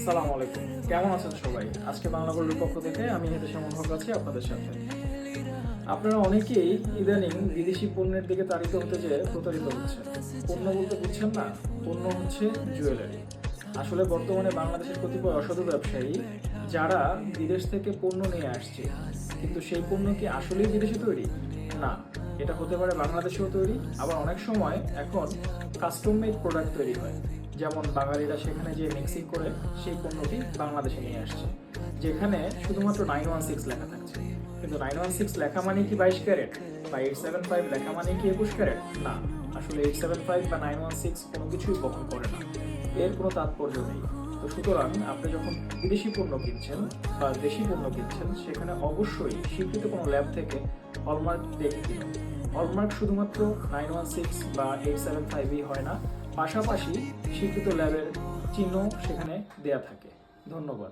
আসসালামু আলাইকুম, কেমন আছেন সবাই? আজকে বাংলা গোল্ডের পক্ষ থেকে আমি হেতেশাম হক আছি আপনাদের সাথে। আপনারা অনেকেই ইদানিং বিদেশি পণ্যের দিকে তাড়িত হতে যেয়ে প্রতারিত হচ্ছেন। পণ্য বলতে বুঝছেন না, পণ্য হচ্ছে জুয়েলারি। আসলে বর্তমানে বাংলাদেশের কতিপয় অসাধু ব্যবসায়ী যারা বিদেশ থেকে পণ্য নিয়ে আসছে, কিন্তু সেই পণ্য কি আসলেই বিদেশে তৈরি? না, এটা হতে পারে বাংলাদেশেও তৈরি, আবার অনেক সময় এখন কাস্টম মেড প্রোডাক্ট তৈরি হয়। যেমন বাঙালিরা সেখানে যে মিক্সিং করে সেই পণ্যটি বাংলাদেশে নিয়ে আসছে, যেখানে শুধুমাত্র 916 লেখা থাকছে। কিন্তু 916 লেখা মানে কি 22 ক্যারেট, বা 875 লেখা মানে কি 21 ক্যারেট? না, আসলে 875 বা 916 কোনো কিছুই বহন করে না, এর কোনো তাৎপর্য নেই। তো সুতরাং আপনি যখন বিদেশি পণ্য কিনছেন বা দেশি পণ্য কিনছেন, সেখানে অবশ্যই স্বীকৃত কোনো ল্যাব থেকে হলমার্ক দেখে কিনুন। হলমার্ক শুধুমাত্র 916 বা 875ই হয় না, পাশাপাশি স্বীকৃত ল্যাবের চিহ্ন সেখানে দেয়া থাকে। ধন্যবাদ।